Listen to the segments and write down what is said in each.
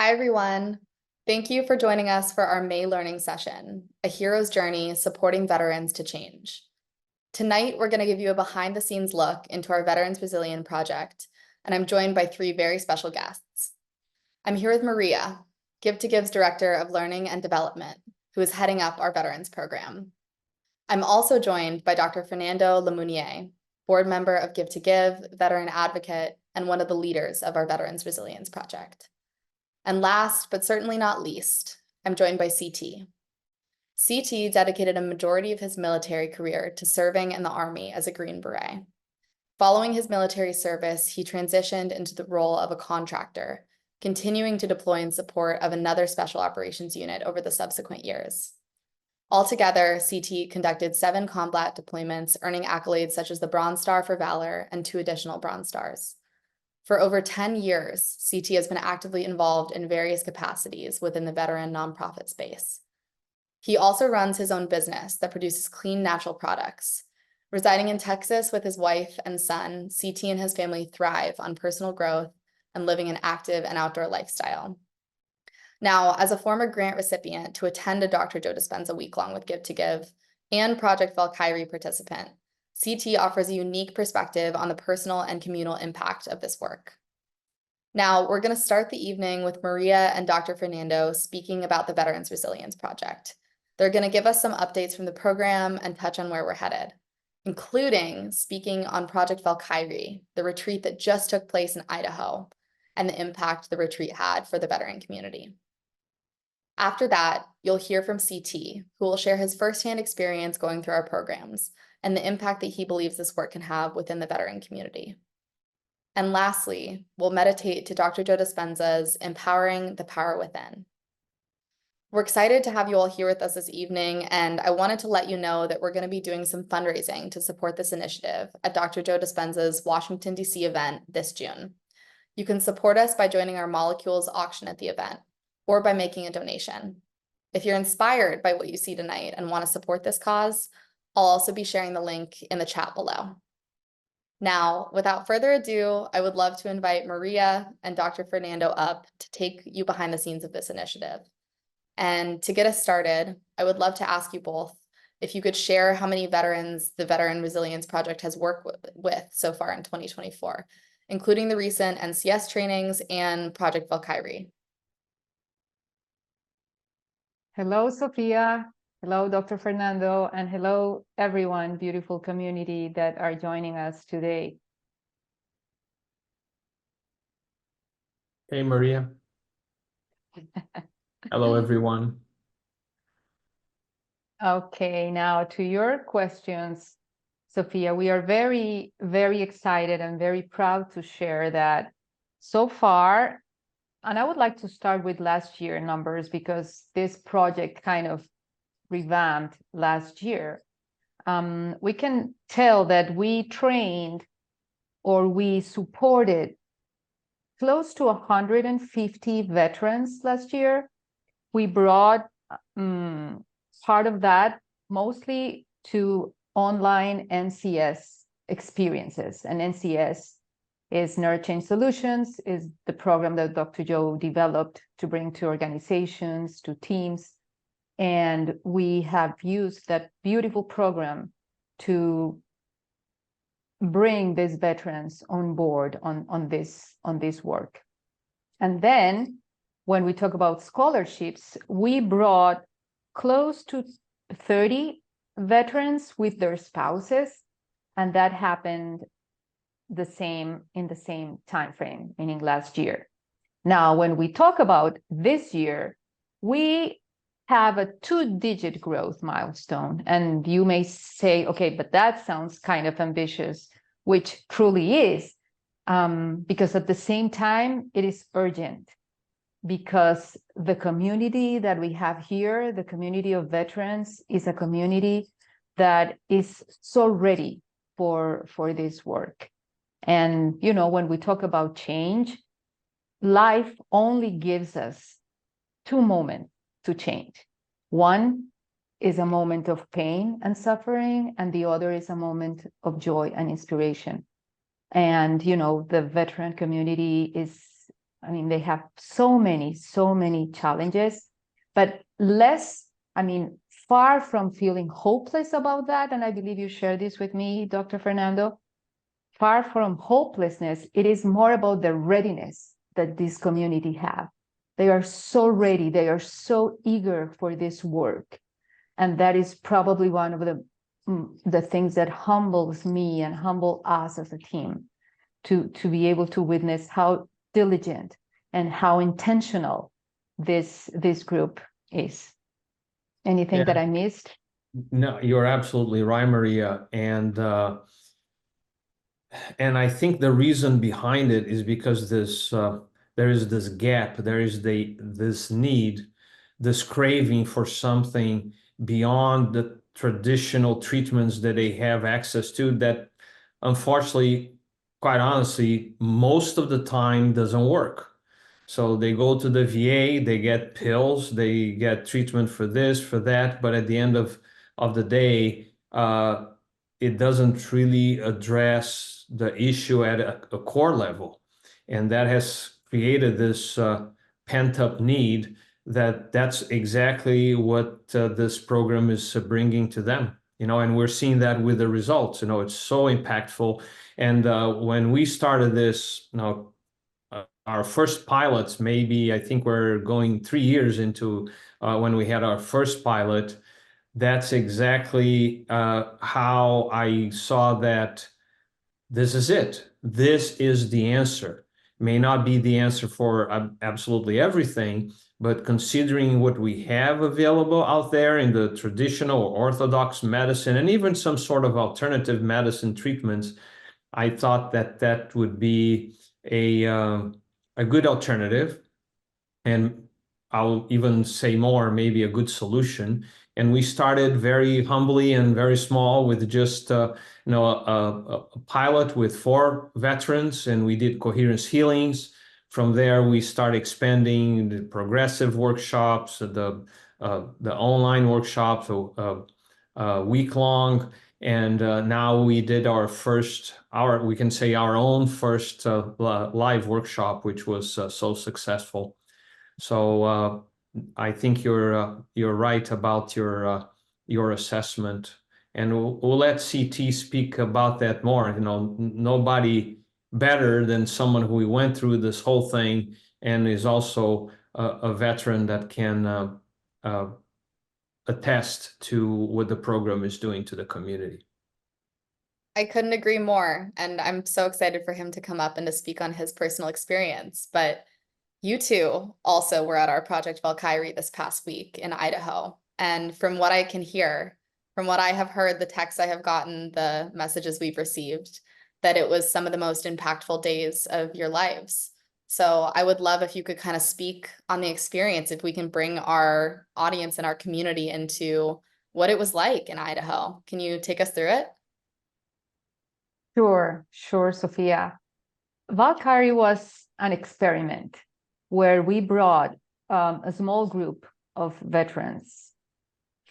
Hi, everyone. Thank you for joining us for our May learning session, A Hero's Journey Supporting Veterans to Change. Tonight, we're going to give you a behind-the-scenes look into our Veterans Resilient Project, and I'm joined by three very special guests. I'm here with Maria, Give2Give's Director of Learning and Development, who is heading up our Veterans Program. I'm also joined by Dr. Fernando Lemunier, board member of Give2Give, veteran advocate, and one of the leaders of our Veterans Resilience Project. And last, but certainly not least, I'm joined by CT. CT dedicated a majority of his military career to serving in the Army as a Green Beret. Following his military service, he transitioned into the role of a contractor, continuing to deploy in support of another special operations unit over the subsequent years. Altogether, CT conducted 7 combat deployments, earning accolades such as the Bronze Star for Valor and 2 additional Bronze Stars. For over 10 years, CT has been actively involved in various capacities within the veteran nonprofit space. He also runs his own business that produces clean natural products. Residing in Texas with his wife and son, CT and his family thrive on personal growth and living an active and outdoor lifestyle. Now, as a former grant recipient to attend a Dr. Joe Dispenza week-long with Give2Give and Project Valkyrie participant, CT offers a unique perspective on the personal and communal impact of this work. Now, we're going to start the evening with Maria and Dr. Fernando speaking about the Veterans Resilience Project. They're going to give us some updates from the program and touch on where we're headed, including speaking on Project Valkyrie, the retreat that just took place in Idaho, and the impact the retreat had for the veteran community. After that, you'll hear from CT, who will share his firsthand experience going through our programs and the impact that he believes this work can have within the veteran community. And lastly, we'll meditate to Dr. Joe Dispenza's Empowering the Power Within. We're excited to have you all here with us this evening, and I wanted to let you know that we're going to be doing some fundraising to support this initiative at Dr. Joe Dispenza's Washington, D.C. event this June. You can support us by joining our molecules auction at the event, or by making a donation. If you're inspired by what you see tonight and want to support this cause, I'll also be sharing the link in the chat below. Now, without further ado, I would love to invite Maria and Dr. Fernando up to take you behind the scenes of this initiative. And to get us started, I would love to ask you both if you could share how many veterans the Veteran Resilience Project has worked with so far in 2024, including the recent NCS trainings and Project Valkyrie. Hello, Sophia. Hello, Dr. Fernando, and hello, everyone, beautiful community that are joining us today. Hey, Maria. Hello, everyone. Okay, now to your questions, Sophia, we are very, very excited and very proud to share that so far, and I would like to start with last year numbers because this project kind of revamped last year. We can tell that we trained or we supported close to 150 veterans last year. We brought part of that mostly to online NCS experiences, and NCS is Nurture Change Solutions, is the program that Dr. Joe developed to bring to organizations, to teams. And we have used that beautiful program to bring these veterans on board on this work. And then when we talk about scholarships, we brought close to 30 veterans with their spouses, and that happened in the same time frame, meaning last year. Now, when we talk about this year, we have a 2-digit growth milestone. And you may say, okay, but that sounds kind of ambitious, which truly is, because at the same time, it is urgent, because the community that we have here, the community of veterans, is a community that is so ready for this work. And, you know, when we talk about change, life only gives us 2 moments to change. One is a moment of pain and suffering, and the other is a moment of joy and inspiration. And, you know, the veteran community is I mean, they have so many challenges, but less, I mean, far from feeling hopeless about that, and I believe you share this with me, Dr. Fernando, far from hopelessness, it is more about the readiness that this community have. They are so ready, they are so eager for this work. And that is probably one of the things that humbles me and humble us as a team, to be able to witness how diligent and how intentional this group is. Anything that I missed? No, you're absolutely right, Maria. And I think the reason behind it is because there is this gap, there is this need, this craving for something beyond the traditional treatments that they have access to, that unfortunately, quite honestly, most of the time doesn't work. So they go to the VA, they get pills, they get treatment for this, for that, but at the end of the day, it doesn't really address the issue at a core level. And that has created this pent-up need that's exactly what this program is bringing to them. And we're seeing that with the results. It's so impactful. And when we started this, our first pilots, maybe I think we're going 3 years into when we had our first pilot, that's exactly how I saw that this is it. This is the answer. May not be the answer for absolutely everything, but considering what we have available out there in the traditional or orthodox medicine, and even some sort of alternative medicine treatments, I thought that would be a good alternative. And I'll even say more, maybe a good solution. And we started very humbly and very small with just a pilot with 4 veterans, and we did coherence healings. From there, we started expanding the progressive workshops, the online workshops, week long. And now we did our we can say our own first live workshop, which was so successful. So I think you're right about your assessment, and we'll let CT speak about that more. Nobody better than someone who went through this whole thing and is also a veteran that can attest to what the program is doing to the community. I couldn't agree more. And I'm so excited for him to come up and to speak on his personal experience. But you two also were at our Project Valkyrie this past week in Idaho. And from what I can hear, from what I have heard, the texts I have gotten, the messages we've received, that it was some of the most impactful days of your lives. So I would love if you could kind of speak on the experience, if we can bring our audience and our community into what it was like in Idaho. Can you take us through it? Sure, Sophia. Valkyrie was an experiment where we brought a small group of veterans,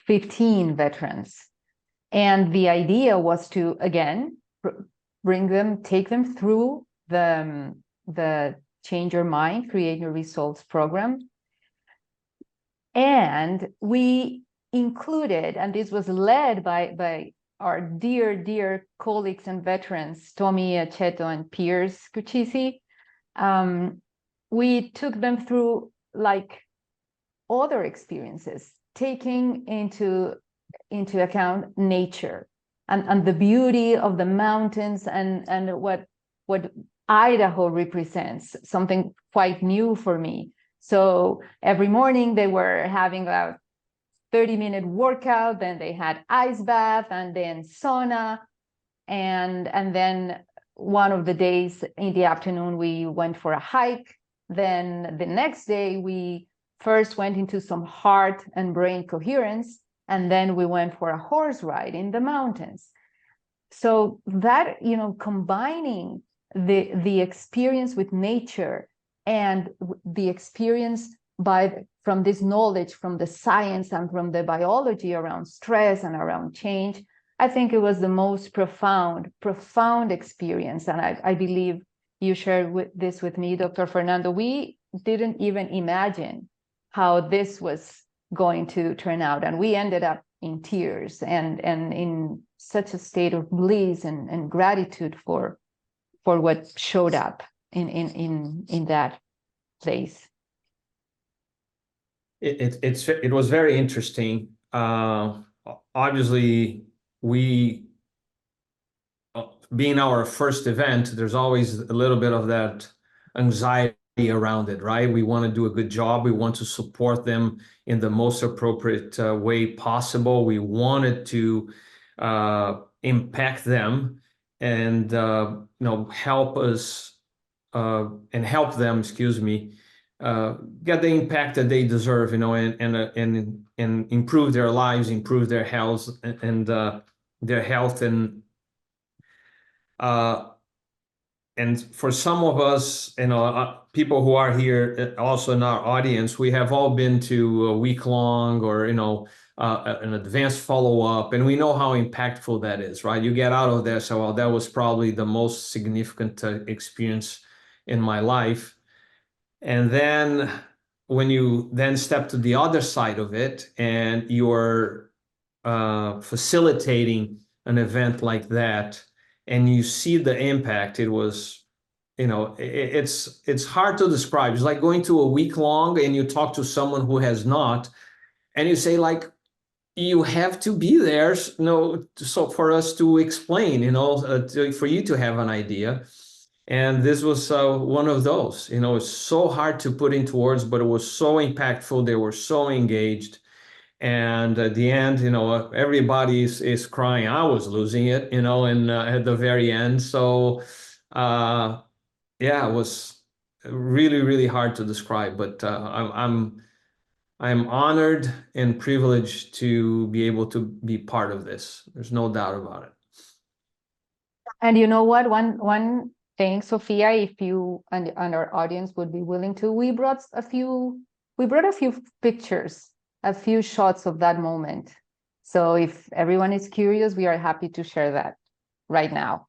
15 veterans. And the idea was to, again, take them through the Change Your Mind, Create Your Results program. And we included, and this was led by our dear colleagues and veterans, Tommy Aceto and Piers Cucisi. We took them through like other experiences, taking into account nature and the beauty of the mountains and what Idaho represents, something quite new for me. So every morning they were having a 30-minute workout, then they had ice bath and then sauna. And then one of the days in the afternoon, we went for a hike. Then the next day, we first went into some heart and brain coherence, and then we went for a horse ride in the mountains. So that, combining the experience with nature and the experience from this knowledge, from the science and from the biology around stress and around change, I think it was the most profound experience. And I believe you shared this with me, Dr. Fernando, we didn't even imagine how this was going to turn out. And we ended up in tears and in such a state of bliss and gratitude for what showed up in that place. It was very interesting. Obviously, being our first event, there's always a little bit of that anxiety around it, right? We want to do a good job. We want to support them in the most appropriate way possible. We wanted to impact them and help us and help them, excuse me, get the impact that they deserve, and improve their lives, improve their health and their health and for some of us, people who are here also in our audience, we have all been to a week-long or, an advanced follow-up, and we know how impactful that is, right? You get out of there, so, well, that was probably the most significant experience in my life. And then when you then step to the other side of it and you're facilitating an event like that, and you see the impact, it was, it's hard to describe. It's like going to a week long and you talk to someone who has not, and you say, like, you have to be there, so for us to explain, for you to have an idea. And this was one of those. It's so hard to put into words, but it was so impactful. They were so engaged. And at the end, everybody is crying. I was losing it, and at the very end. So, yeah, it was really, really hard to describe. But I'm honored and privileged to be able to be part of this. There's no doubt about it. And you know what? One thing, Sophia, if you and our audience would be willing to, we brought a few pictures, a few shots of that moment. So if everyone is curious, we are happy to share that right now.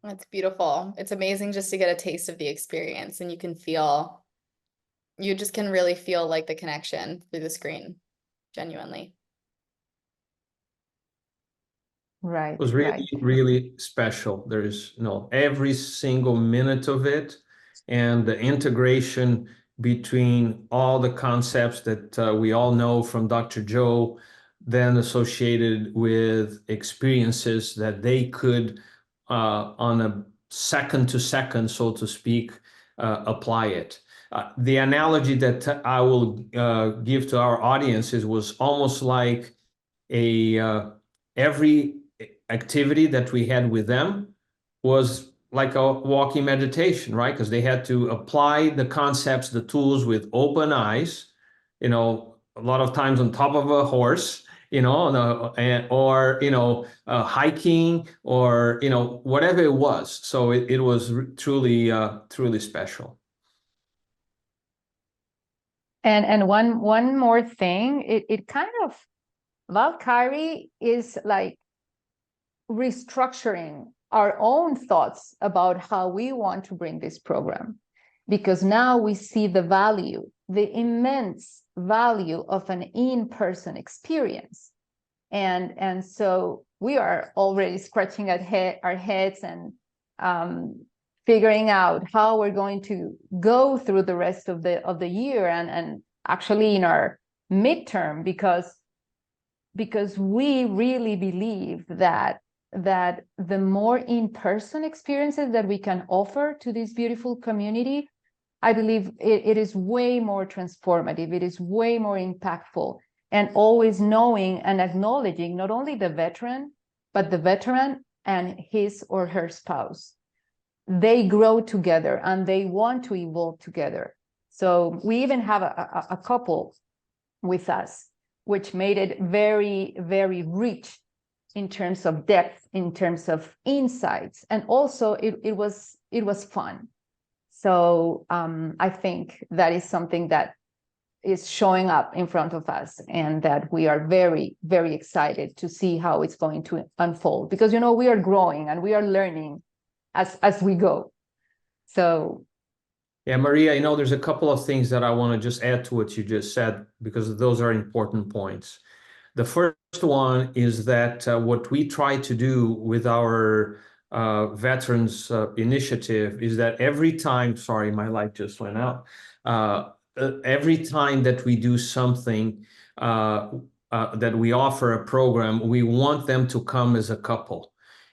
That's beautiful. It's amazing just to get a taste of the experience, and you just can really feel like the connection through the screen, genuinely. Right. It was really, right. really special. There's, every single minute of it, and the integration between all the concepts that we all know from Dr. Joe, then associated with experiences that they could, on a second to second, so to speak, apply it. The analogy that I will give to our audiences was almost like every activity that we had with them was like a walking meditation, right? Because they had to apply the concepts, the tools with open eyes, a lot of times on top of a horse, or hiking, or whatever it was. So it was truly truly special. And one more thing, it kind of, Valkyrie is like restructuring our own thoughts about how we want to bring this program, because now we see the value, the immense value of an in-person experience. And so we are already scratching our heads and figuring out how we're going to go through the rest of the year and actually in our midterm, because we really believe that the more in-person experiences that we can offer to this beautiful community, I believe it is way more transformative, it is way more impactful, and always knowing and acknowledging not only the veteran, but the veteran and his or her spouse. They grow together and they want to evolve together. So we even have a couple with us, which made it very, very rich in terms of depth, in terms of insights, and also it was fun. So I think that is something that is showing up in front of us, and that we are very, very excited to see how it's going to unfold, because, you know, we are growing and we are learning as we go. So yeah, Maria, you know, there's a couple of things that I want to just add to what you just said, because those are important points. The first one is that what we try to do with our veterans initiative is that every time, sorry, my light just went out. Every time that we do something, that we offer a program, we want them to come as a couple.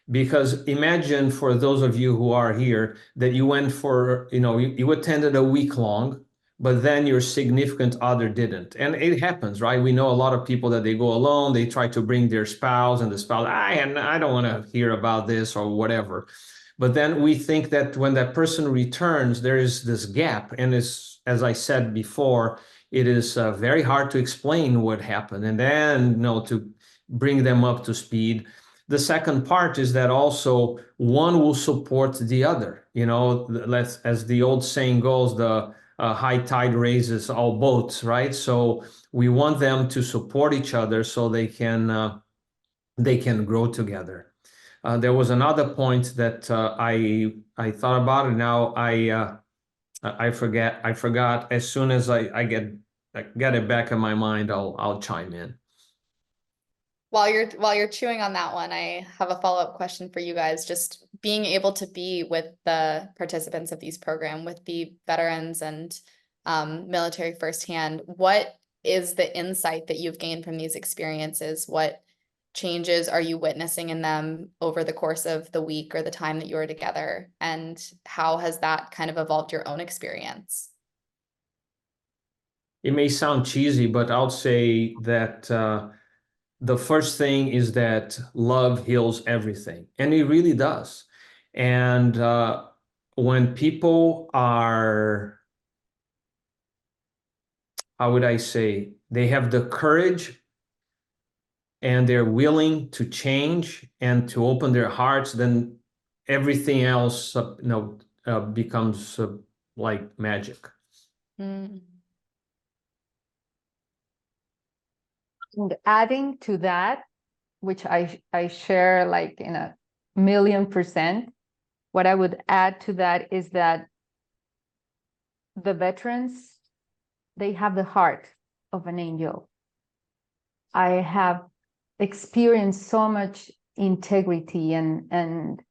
Because imagine, for those of you who are here, that you went for, you attended a week long, but then your significant other didn't. And it happens, right? We know a lot of people that they go alone, they try to bring their spouse, and the spouse, I don't want to hear about this or whatever. But then we think that when that person returns, there is this gap. And as I said before, it is very hard to explain what happened, and then, to bring them up to speed. The second part is that also one will support the other. As the old saying goes, the high tide raises all boats, right? So we want them to support each other so they can grow together. There was another point that I thought about, and now I forgot. As soon as I get it back in my mind, I'll chime in. While you're chewing on that one, I have a follow-up question for you guys. Just being able to be with the participants of these programs, with the veterans and military firsthand, what is the insight that you've gained from these experiences? What changes are you witnessing in them over the course of the week or the time that you were together? And how has that kind of evolved your own experience? It may sound cheesy, but I'll say that the first thing is that love heals everything, and it really does. And when people are, how would I say, they have the courage and they're willing to change and to open their hearts, then everything else, becomes like magic. And adding to that, which I share like in 1,000,000%, what I would add to that is that the veterans, they have the heart of an angel. I have experienced so much integrity and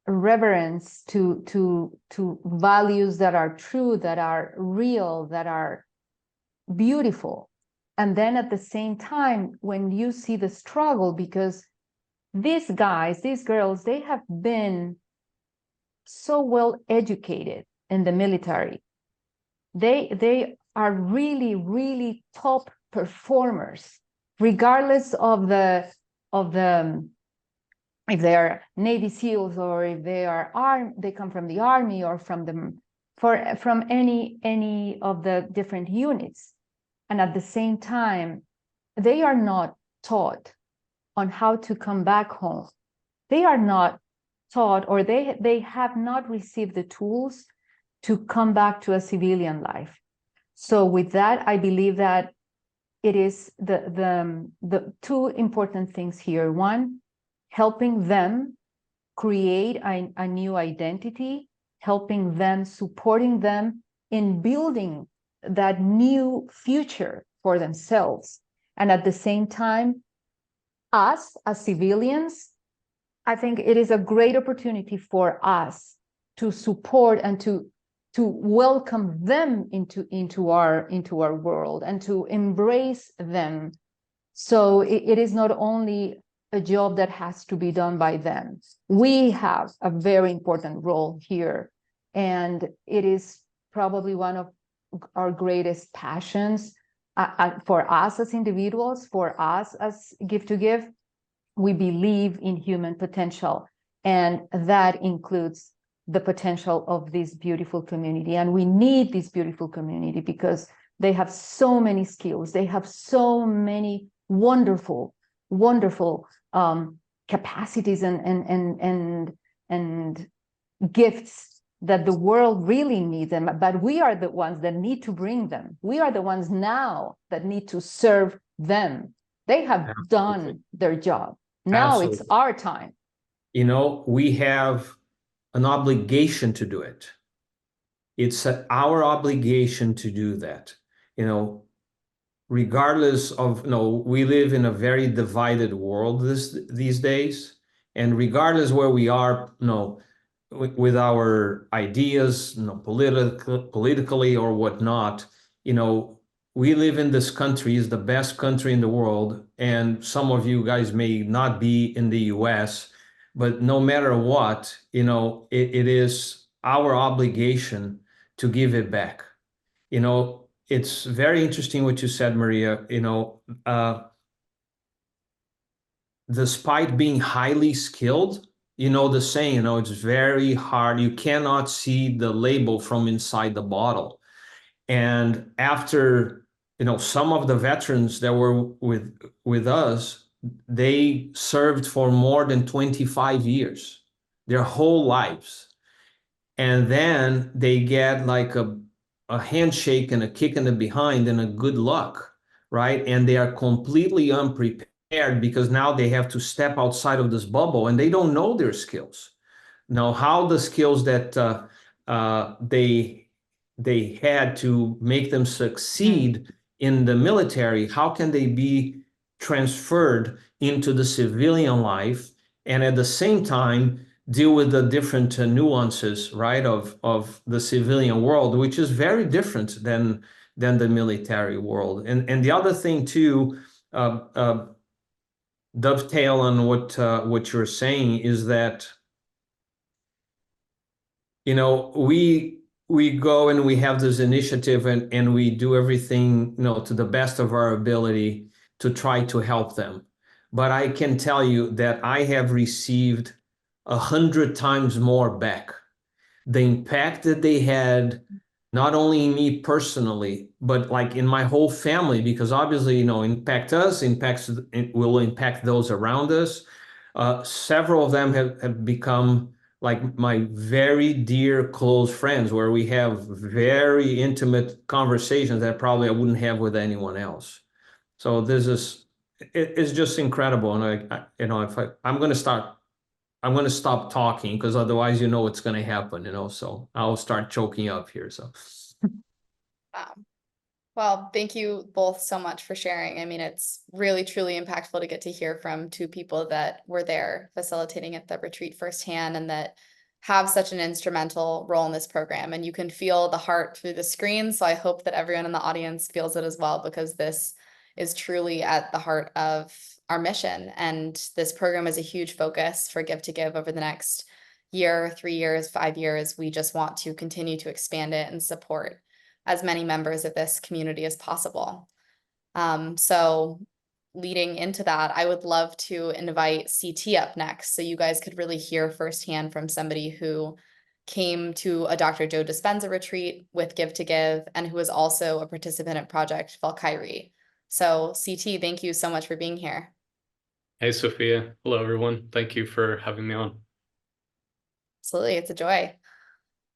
reverence to values that are true, that are real, that are beautiful. And then at the same time, when you see the struggle, because these guys, these girls, they have been so well educated in the military. They are really, really top performers, regardless of the if they are Navy SEALs or if they come from the Army or from any of the different units. And at the same time, they are not taught on how to come back home. They are not taught, or they have not received the tools to come back to a civilian life. So with that, I believe that it is the two important things here. One, helping them create a new identity, helping them, supporting them in building that new future for themselves. And at the same time, us as civilians, I think it is a great opportunity for us to support and to welcome them into our world and to embrace them. So it is not only a job that has to be done by them. We have a very important role here, and it is probably one of our greatest passions for us as individuals, for us as Give to Give. We believe in human potential, and that includes the potential of this beautiful community. And we need this beautiful community because they have so many skills. They have so many wonderful, wonderful capacities and gifts that the world really needs them. But we are the ones that need to bring them. We are the ones now that need to serve them. They have done their job. Now it's our time. You know, we have an obligation to do it. It's our obligation to do that. You know, regardless of, you know, we live in a very divided world these days, and regardless where we are, you know, with our ideas, you know, politically or whatnot, you know, we live in this country, is the best country in the world, and some of you guys may not be in the US, but no matter what, you know, it is our obligation to give it back. You know, it's very interesting what you said, Maria. You know, despite being highly skilled, you know, the saying, you know, it's very hard. You cannot see the label from inside the bottle. And after, you know, some of the veterans that were with us, they served for more than 25 years, their whole lives. And then they get like a handshake and a kick in the behind and a good luck, right? And they are completely unprepared because now they have to step outside of this bubble and they don't know their skills. Now, how the skills that they had to make them succeed in the military, how can they be transferred into the civilian life and at the same time deal with the different nuances, right, of the civilian world, which is very different than the military world. And the other thing too, dovetail on what you're saying is that, you know, we go and we have this initiative and we do everything, you know, to the best of our ability to try to help them. But I can tell you that I have received 100 times more back. The impact that they had, not only in me personally, but like in my whole family, because obviously, you know, impact us, it will impact those around us. Several of them have become like my very dear close friends, where we have very intimate conversations that probably I wouldn't have with anyone else. So this is, it's just incredible. And you know, I'm going to stop talking because otherwise, you know, what's going to happen, you know, so I'll start choking up here. So. Wow. Well, thank you both so much for sharing. I mean, it's really, truly impactful to get to hear from two people that were there facilitating at the retreat firsthand and that have such an instrumental role in this program. And you can feel the heart through the screen. So I hope that everyone in the audience feels it as well, because this is truly at the heart of our mission. And this program is a huge focus for Give to Give over the next year, 3 years, 5 years. We just want to continue to expand it and support as many members of this community as possible. So leading into that, I would love to invite CT up next, so you guys could really hear firsthand from somebody who came to a Dr. Joe Dispenza retreat with Give to Give and who is also a participant at Project Valkyrie. So CT, thank you so much for being here. Hey, Sophia. Hello, everyone. Thank you for having me on. Absolutely, it's a joy.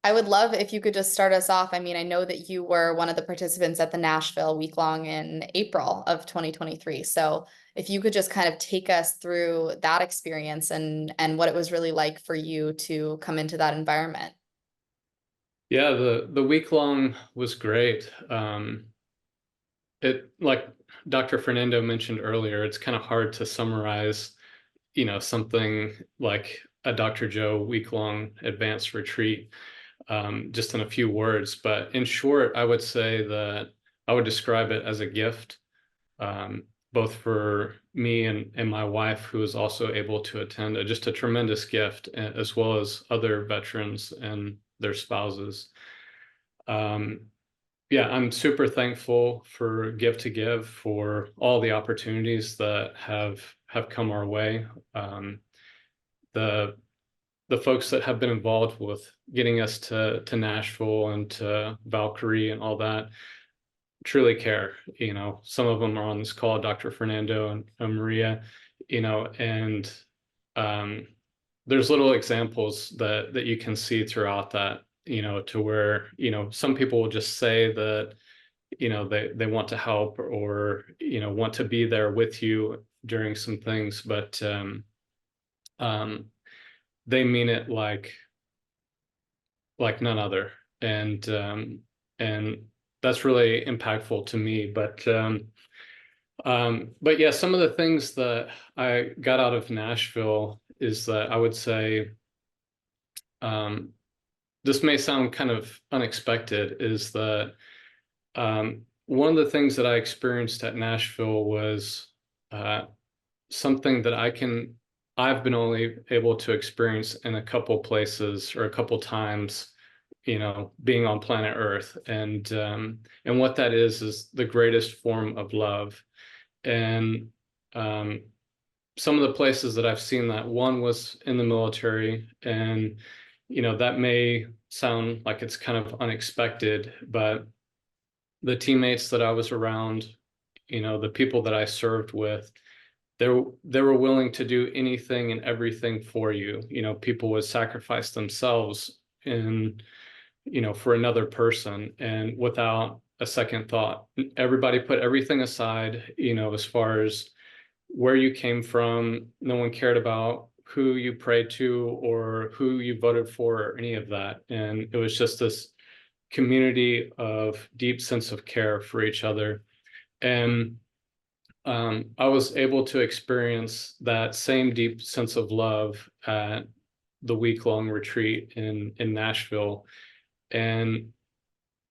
I would love if you could just start us off. I mean, I know that you were one of the participants at the Nashville week long in April of 2023. So if you could just kind of take us through that experience and what it was really like for you to come into that environment. Yeah, the week long was great. It, like Dr. Fernando mentioned earlier, it's kind of hard to summarize, something like a Dr. Joe week-long advanced retreat just in a few words. But in short, I would say that I would describe it as a gift, both for me and my wife, who was also able to attend, just a tremendous gift, as well as other veterans and their spouses. Yeah, I'm super thankful for Give to Give, for all the opportunities that have come our way. The folks that have been involved with getting us to Nashville and to Valkyrie and all that truly care. Some of them are on this call, Dr. Fernando and Maria, and there's little examples that you can see throughout that, to where, some people will just say that, they want to help or, want to be there with you during some things, but they mean it like none other. And that's really impactful to me. But yeah, some of the things that I got out of Nashville is that I would say, this may sound kind of unexpected, is that one of the things that I experienced at Nashville was something that I've been only able to experience in a couple places or a couple times, being on planet Earth. And what that is the greatest form of love. And some of the places that I've seen that, one was in the military, and that may sound like it's kind of unexpected, but the teammates that I was around, the people that I served with, they were willing to do anything and everything for you. People would sacrifice themselves for another person, and without a second thought. Everybody put everything aside, as far as where you came from. No one cared about who you prayed to or who you voted for or any of that. And it was just this community of deep sense of care for each other. And I was able to experience that same deep sense of love at the week-long retreat in Nashville. And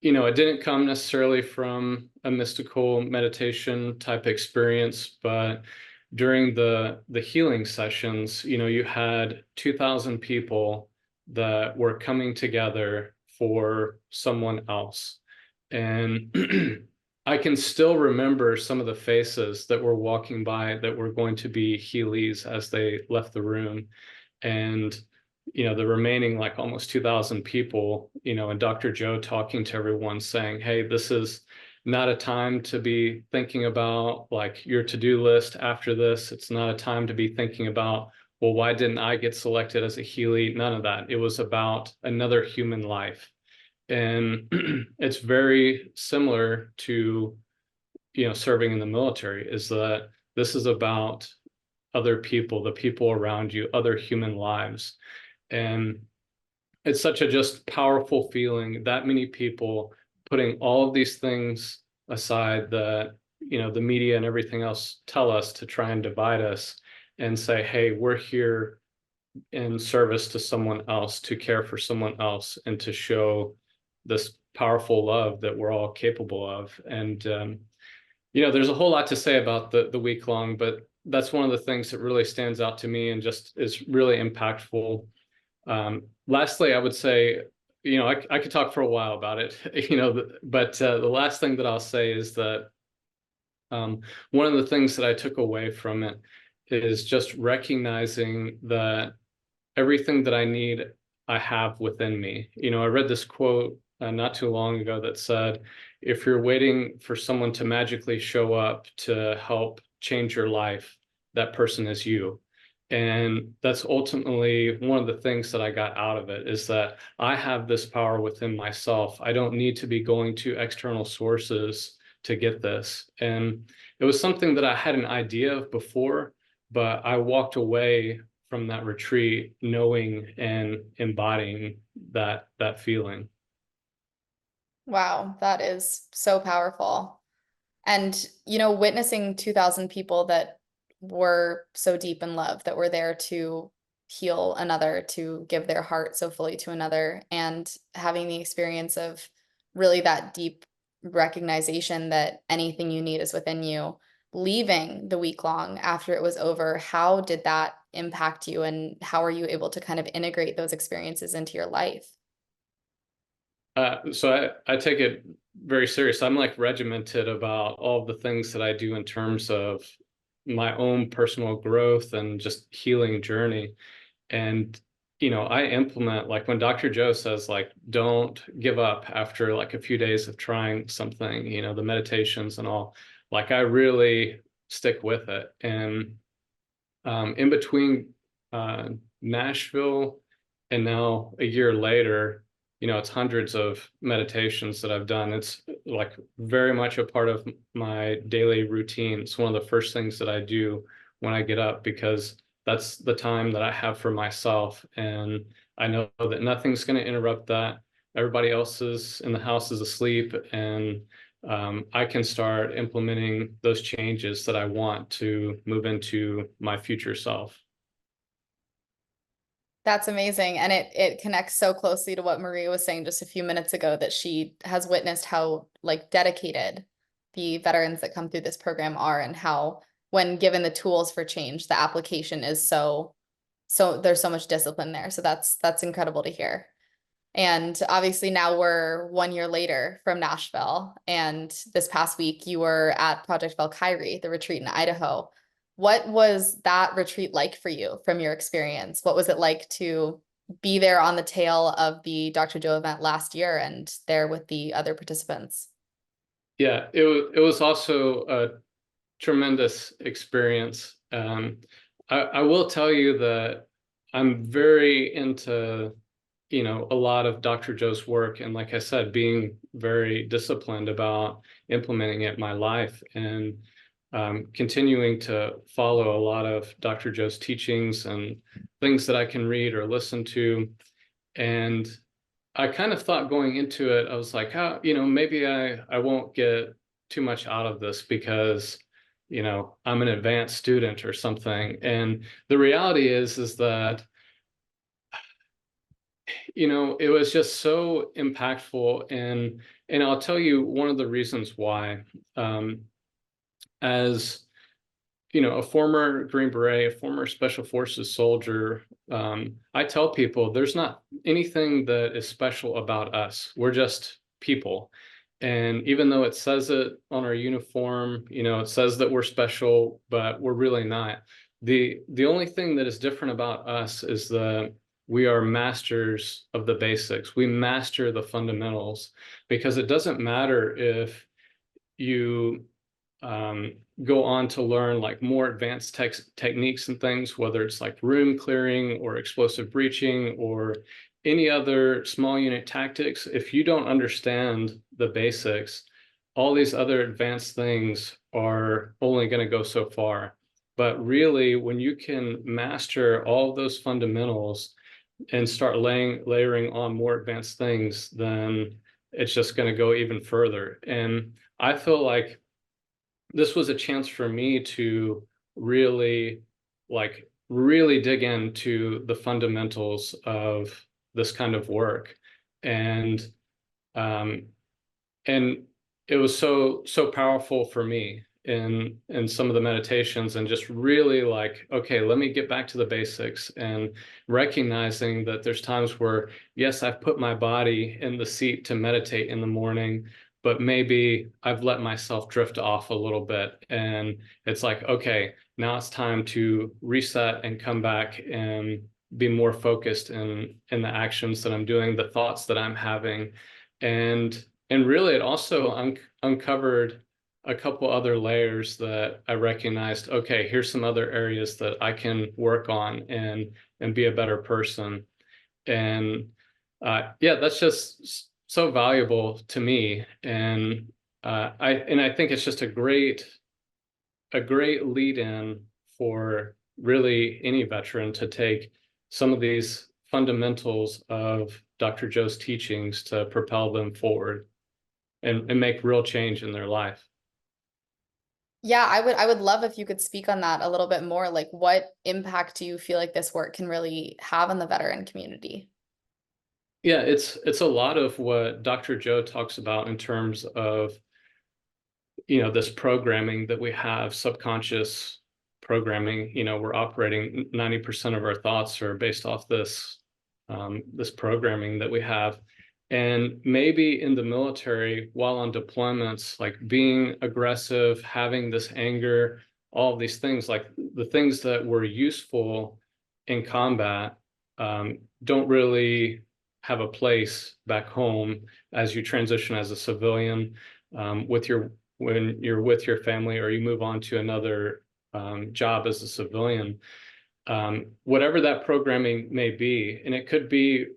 it didn't come necessarily from a mystical meditation type experience, but during the healing sessions, you had 2,000 people that were coming together for someone else. And I can still remember some of the faces that were walking by that were going to be Heelys as they left the room. And the remaining like almost 2,000 people, and Dr. Joe talking to everyone saying, hey, this is not a time to be thinking about like your to-do list after this. It's not a time to be thinking about, well, why didn't I get selected as a Healy? None of that. It was about another human life. And it's very similar to, serving in the military, is that this is about other people, the people around you, other human lives. And it's such a just powerful feeling, that many people putting all of these things aside that, the media and everything else tell us to try and divide us, and say, hey, we're here in service to someone else, to care for someone else, and to show this powerful love that we're all capable of. And there's a whole lot to say about the week long, but that's one of the things that really stands out to me and just is really impactful. Lastly, I would say, I could talk for a while about it, but the last thing that I'll say is that one of the things that I took away from it is just recognizing that everything that I need, I have within me. I read this quote not too long ago that said, if you're waiting for someone to magically show up to help change your life, that person is you. And that's ultimately one of the things that I got out of it, is that I have this power within myself. I don't need to be going to external sources to get this. And it was something that I had an idea of before, but I walked away from that retreat knowing and embodying that feeling. Wow, that is so powerful. And, witnessing 2,000 people that were so deep in love, that were there to heal another, to give their heart so fully to another, and having the experience of really that deep recognition that anything you need is within you, leaving the week long after it was over, how did that impact you, and how are you able to kind of integrate those experiences into your life? So I take it very serious. I'm like regimented about all the things that I do in terms of my own personal growth and just healing journey. And, I implement, like when Dr. Joe says, like, don't give up after like a few days of trying something, the meditations and all, like I really stick with it. And in between Nashville and now a year later, it's hundreds of meditations that I've done. It's like very much a part of my daily routine. It's one of the first things that I do when I get up, because that's the time that I have for myself. And I know that nothing's going to interrupt that. Everybody else is in the house is asleep, and I can start implementing those changes that I want to move into my future self. That's amazing. And it connects so closely to what Maria was saying just a few minutes ago, that she has witnessed how like dedicated the veterans that come through this program are, and how when given the tools for change, the application is so there's so much discipline there. So that's incredible to hear. And obviously now we're 1 year later from Nashville, and this past week you were at Project Valkyrie, the retreat in Idaho. What was that retreat like for you from your experience? What was it like to be there on the tail of the Dr. Joe event last year and there with the other participants? Yeah, it was also a tremendous experience. I will tell you that I'm very into, a lot of Dr. Joe's work. And like I said, being very disciplined about implementing it in my life, and continuing to follow a lot of Dr. Joe's teachings and things that I can read or listen to. And I kind of thought going into it, I was like, how, maybe I won't get too much out of this because, I'm an advanced student or something. And the reality is that, it was just so impactful. And I'll tell you one of the reasons why. As a former Green Beret, a former Special Forces soldier, I tell people there's not anything that is special about us. We're just people. And even though it says it on our uniform, it says that we're special, but we're really not. The only thing that is different about us is that we are masters of the basics. We master the fundamentals, because it doesn't matter if you go on to learn like more advanced techniques and things, whether it's like room clearing or explosive breaching or any other small unit tactics. If you don't understand the basics, all these other advanced things are only going to go so far. But really, when you can master all of those fundamentals and start layering on more advanced things, then it's just going to go even further. And I feel like this was a chance for me to really really dig into the fundamentals of this kind of work. And um and it was so powerful for me in some of the meditations, and just really like, okay, let me get back to the basics, and recognizing that there's times where, yes, I've put my body in the seat to meditate in the morning, but maybe I've let myself drift off a little bit. And it's like, okay, now it's time to reset and come back and be more focused in the actions that I'm doing, the thoughts that I'm having. And really, it also uncovered a couple other layers that I recognized, okay, here's some other areas that I can work on and be a better person. And yeah, that's just so valuable to me. And I think it's just a great lead in for really any veteran to take some of these fundamentals of Dr. Joe's teachings to propel them forward and make real change in their life. Yeah, I would love if you could speak on that a little bit more. Like, what impact do you feel like this work can really have on the veteran community? Yeah, it's a lot of what Dr. Joe talks about in terms of, this programming that we have, subconscious programming. We're operating 90% of our thoughts are based off this programming that we have. And maybe in the military, while on deployments, like being aggressive, having this anger, all of these things, like the things that were useful in combat, don't really have a place back home as you transition as a civilian, when you're with your family, or you move on to another job as a civilian. Whatever that programming may be. And it could be,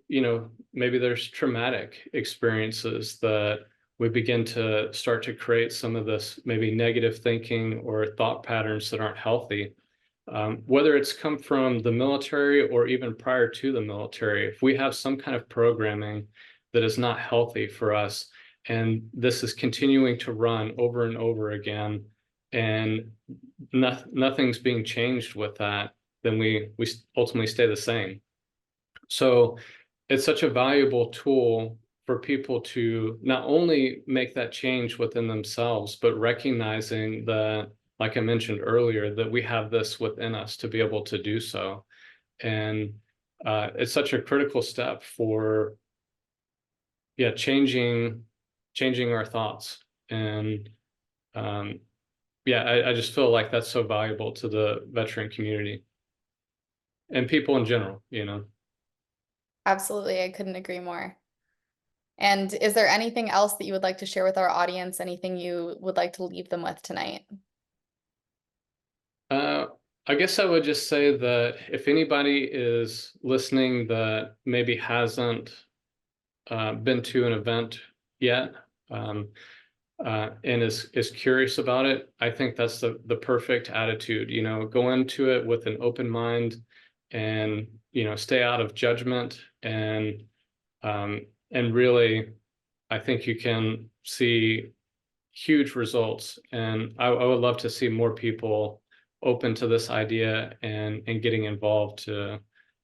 maybe there's traumatic experiences that we begin to start to create some of this maybe negative thinking or thought patterns that aren't healthy. Whether it's come from the military or even prior to the military, if we have some kind of programming that is not healthy for us, and this is continuing to run over and over again, and nothing's being changed with that, then we ultimately stay the same. So it's such a valuable tool for people to not only make that change within themselves, but recognizing that, like I mentioned earlier, that we have this within us to be able to do so. And it's such a critical step for, changing our thoughts. And I just feel like that's so valuable to the veteran community and people in general. Absolutely, I couldn't agree more. And is there anything else that you would like to share with our audience? Anything you would like to leave them with tonight? I guess I would just say that if anybody is listening that maybe hasn't been to an event yet, and is curious about it, I think that's the perfect attitude. Go into it with an open mind, and stay out of judgment, and really, I think you can see huge results. And I would love to see more people open to this idea and getting involved to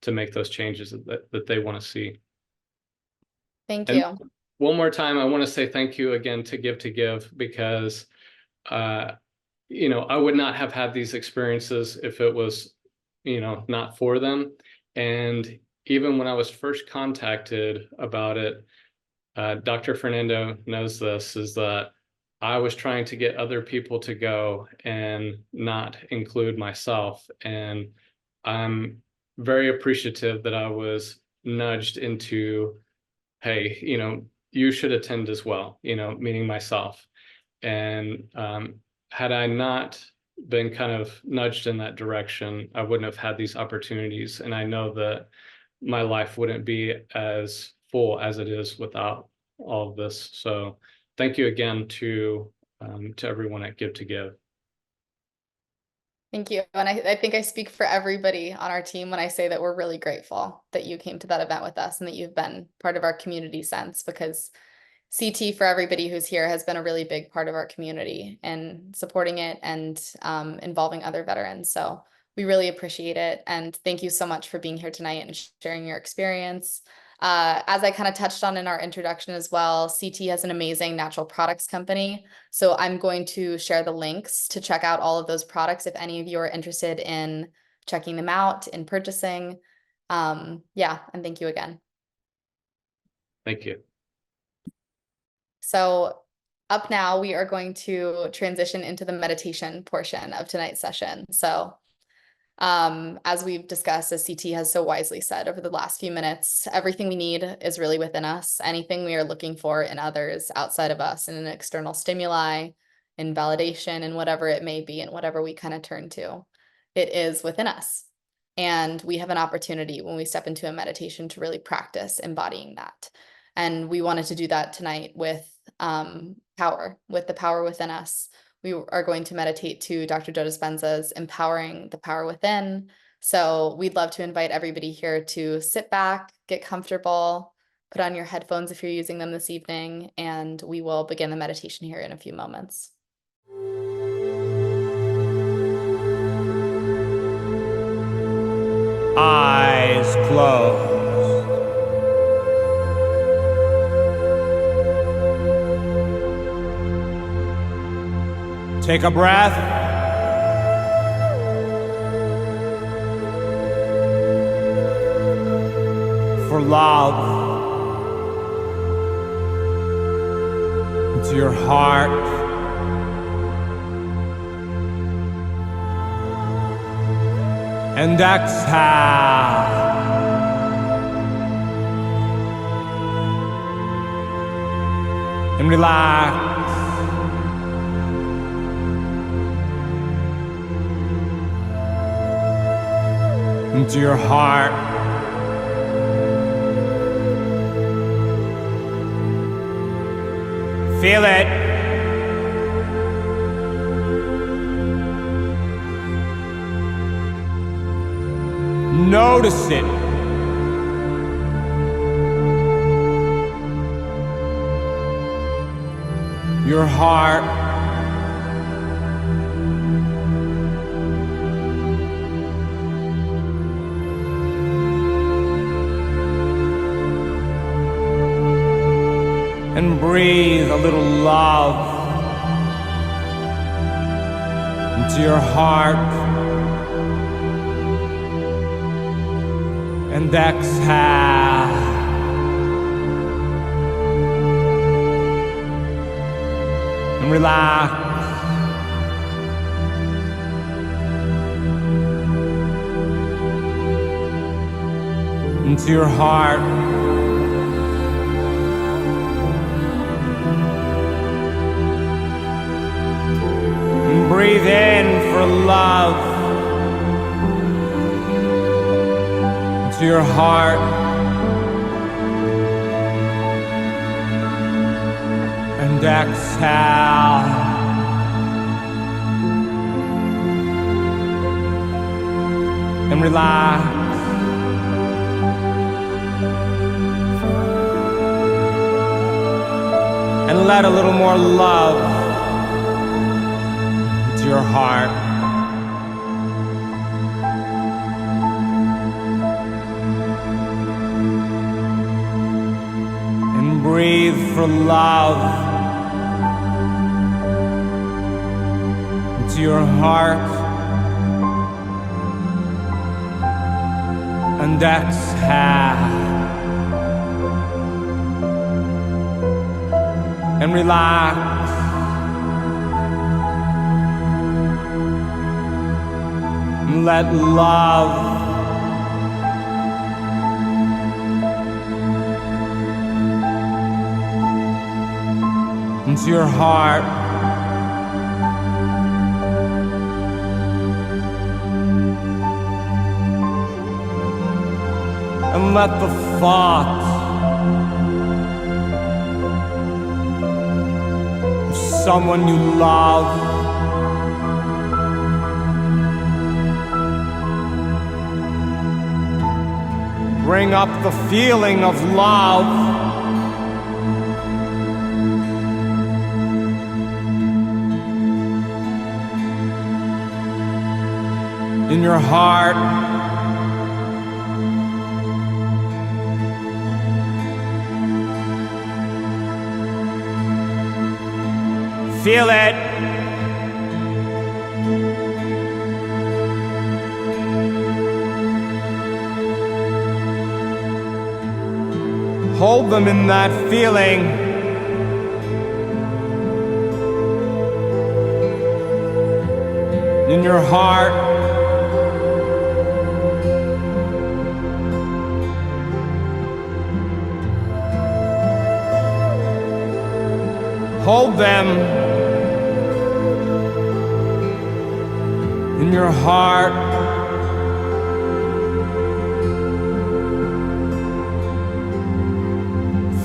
make those changes that they want to see. Thank And you. one more time, I want to say thank you again to Give, because I would not have had these experiences if it was, not for them. And even when I was first contacted about it, Dr. Fernando knows this, is that I was trying to get other people to go and not include myself. And I'm very appreciative that I was nudged into, hey, you should attend as well, meaning myself. And had I not been kind of nudged in that direction, I wouldn't have had these opportunities. And I know that my life wouldn't be as full as it is without all of this. So thank you again to everyone at Give. Thank you. And I think I speak for everybody on our team when I say that we're really grateful that you came to that event with us and that you've been part of our community since, because CT, for everybody who's here, has been a really big part of our community and supporting it and involving other veterans. So we really appreciate it. And thank you so much for being here tonight and sharing your experience. As I kind of touched on in our introduction as well, CT has an amazing natural products company. So I'm going to share the links to check out all of those products if any of you are interested in checking them out, in purchasing. Yeah, and thank you again. Thank you. So up now, we are going to transition into the meditation portion of tonight's session. So as we've discussed, as CT has so wisely said over the last few minutes, everything we need is really within us. Anything we are looking for in others outside of us, in an external stimuli, in validation, and whatever it may be, and whatever we kind of turn to, it is within us. And we have an opportunity when we step into a meditation to really practice embodying that. And we wanted to do that tonight with power, with the power within us. We are going to meditate to Dr. Joe Dispenza's Empowering the Power Within. So we'd love to invite everybody here to sit back, get comfortable, put on your headphones if you're using them this evening, and we will begin the meditation here in a few moments. Eyes closed. Take a breath. For love into your heart. And exhale. And relax. Into your heart. Feel it. Notice it. Your heart. And breathe a little love into your heart. And exhale. And relax. Into your heart. And breathe in for love. To your heart. And exhale. And relax. And let a little more love into your heart. Breathe for love into your heart. And exhale. And relax. And let love into your heart. And let the thought of someone you love bring up the feeling of love. In your heart. Feel it. Hold them in that feeling. In your heart. Hold them in your heart.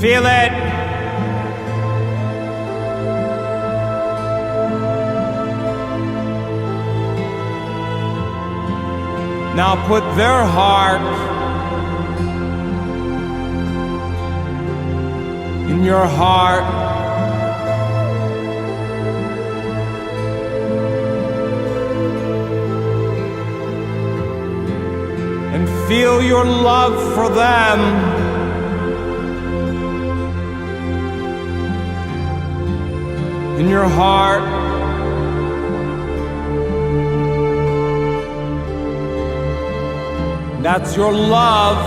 Feel it. Now put their heart in your heart. And feel your love for them. In your heart. That's your love.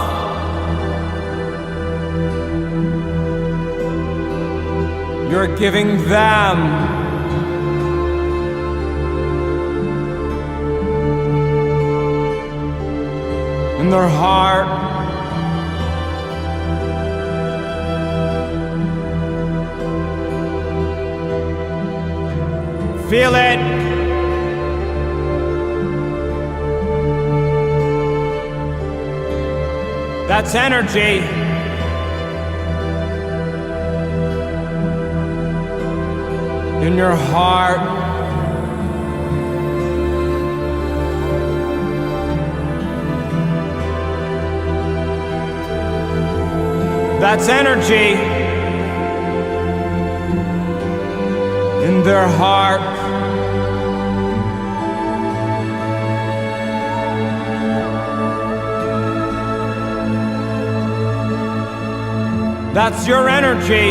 You're giving them. In their heart. Feel it. That's energy. In your heart. That's energy. In their heart. That's your energy.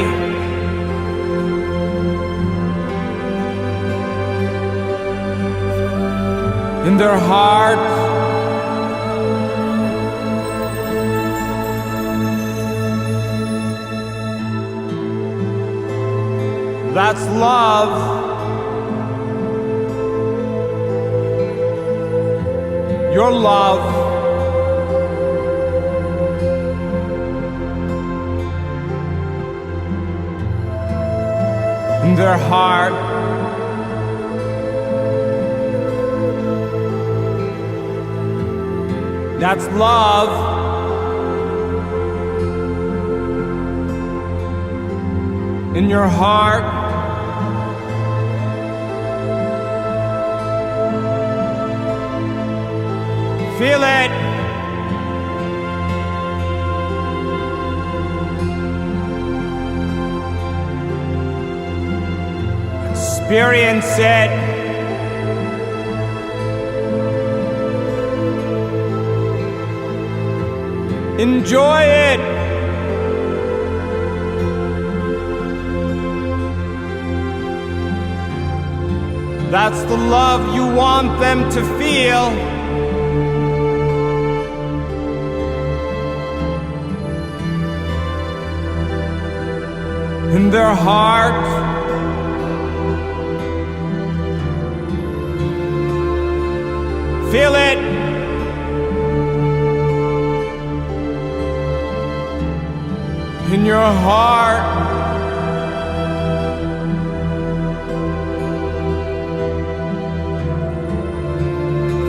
In their heart. That's love. Your love. In their heart. That's love. In your heart. Feel it. Experience it. Enjoy it. That's the love you want them to feel. In their heart. Feel it. In your heart.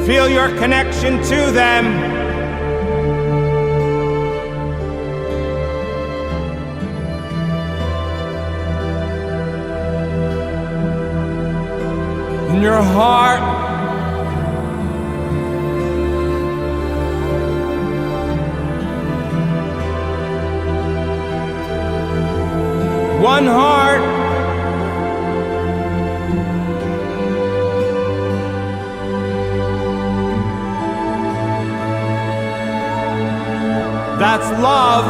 Feel your connection to them. In your heart. One heart. That's love.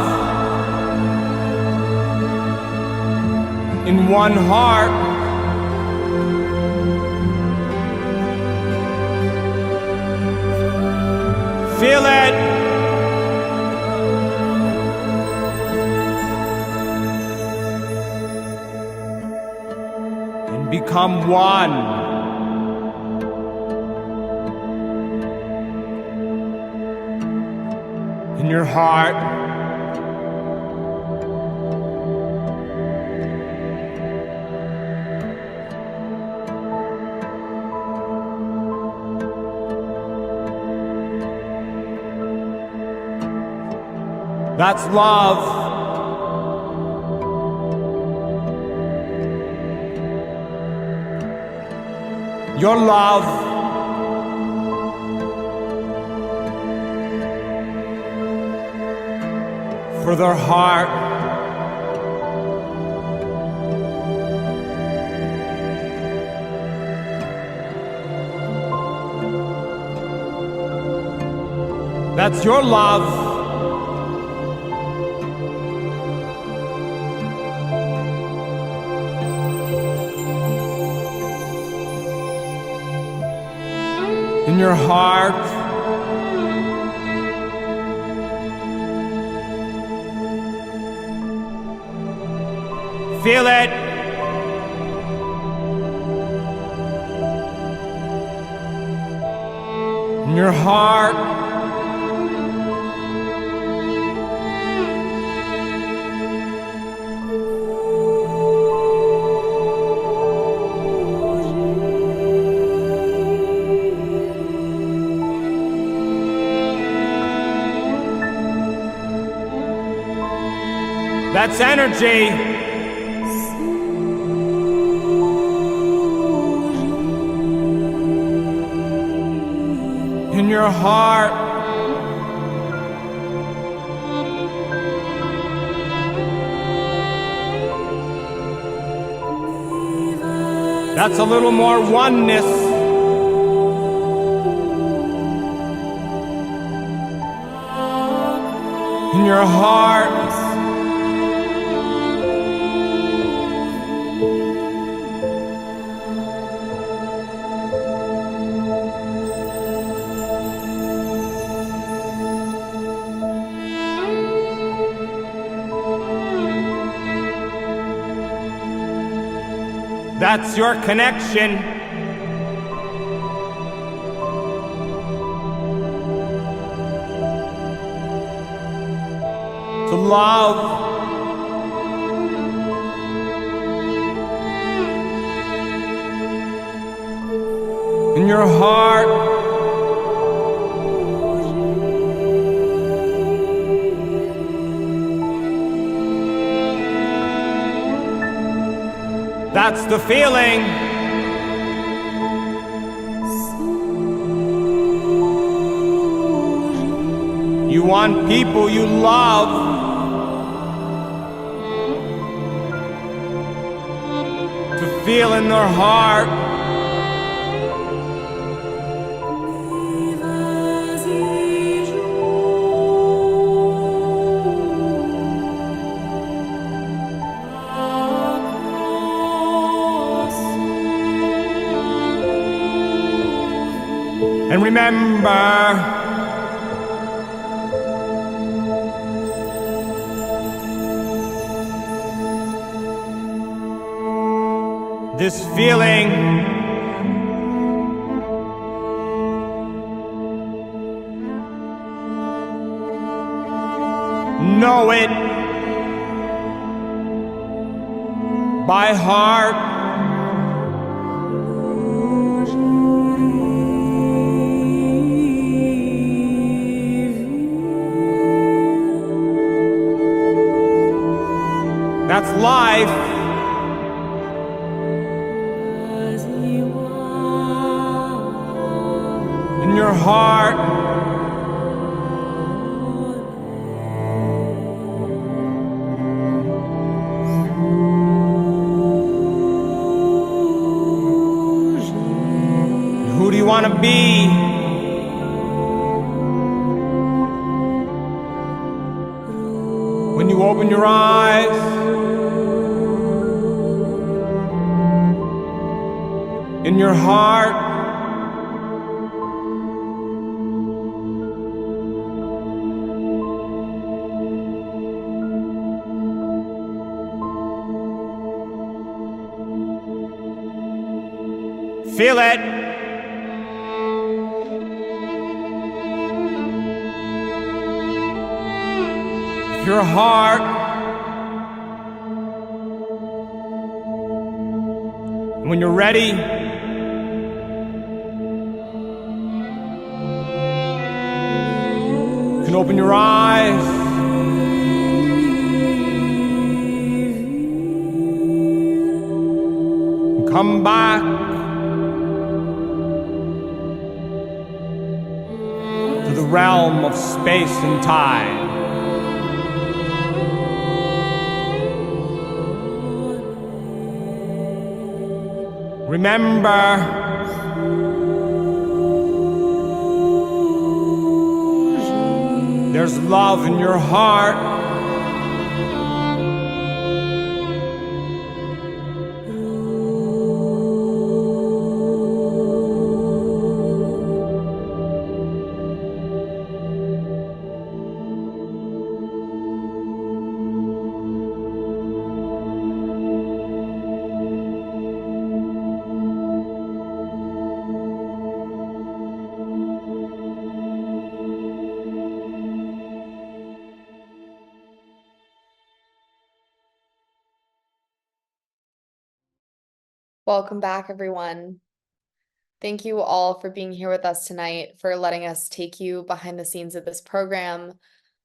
In one heart. Feel it. Become one. In your heart. That's love. Your love for their heart. That's your love. In your heart. Feel it. In your heart. That's energy. In your heart. That's a little more oneness. In your heart. That's your connection. To love. In your heart. That's the feeling. You want people you love to feel in their heart. And remember, this feeling know it by heart. That's life. In your heart. Who do you want to be? When you open your eyes. In your heart. Feel it. Your heart. When you're ready, you can open your eyes. come back to the realm of space and time. Remember, there's love in your heart. Welcome back, everyone. Thank you all for being here with us tonight, for letting us take you behind the scenes of this program,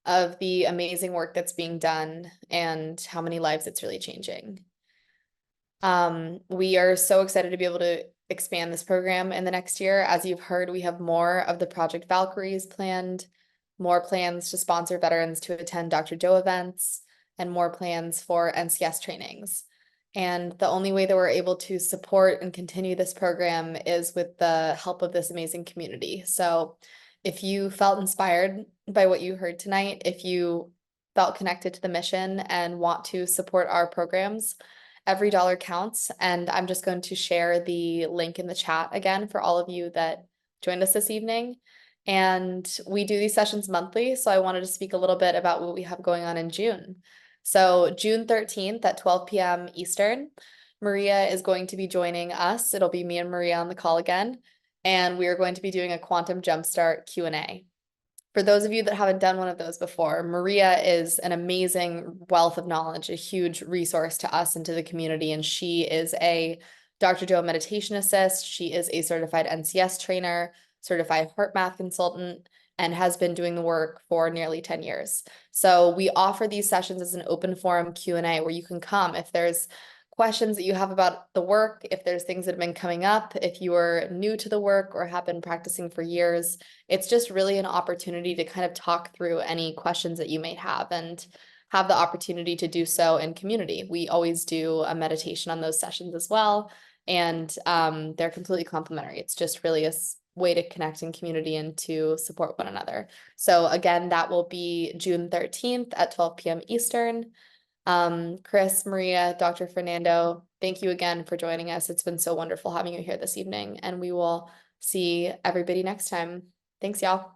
of the amazing work that's being done, and how many lives it's really changing. We are so excited to be able to expand this program in the next year. As you've heard, we have more of the Project Valkyries planned, more plans to sponsor veterans to attend Dr. Joe events, and more plans for NCS trainings. And the only way that we're able to support and continue this program is with the help of this amazing community. So if you felt inspired by what you heard tonight, if you felt connected to the mission and want to support our programs, every dollar counts. And I'm just going to share the link in the chat again for all of you that joined us this evening. And we do these sessions monthly, so I wanted to speak a little bit about what we have going on in June. So June 13th at 12 p.m. Eastern, Maria is going to be joining us. It'll be me and Maria on the call again, and we are going to be doing a Quantum Jumpstart Q&A. For those of you that haven't done one of those before, Maria is an amazing wealth of knowledge, a huge resource to us and to the community, and she is a Dr. Joe meditation assist. She is a certified NCS trainer, certified heart math consultant, and has been doing the work for nearly 10 years. So we offer these sessions as an open forum Q&A where you can come if there's questions that you have about the work, if there's things that have been coming up, if you are new to the work or have been practicing for years. It's just really an opportunity to kind of talk through any questions that you may have and have the opportunity to do so in community. We always do a meditation on those sessions as well, and they're completely complimentary. It's just really a way to connect in community and to support one another. So again, that will be June 13th at 12 p.m. Eastern. Chris, Maria, Dr. Fernando, thank you again for joining us. It's been so wonderful having you here this evening, and we will see everybody next time. Thanks, y'all.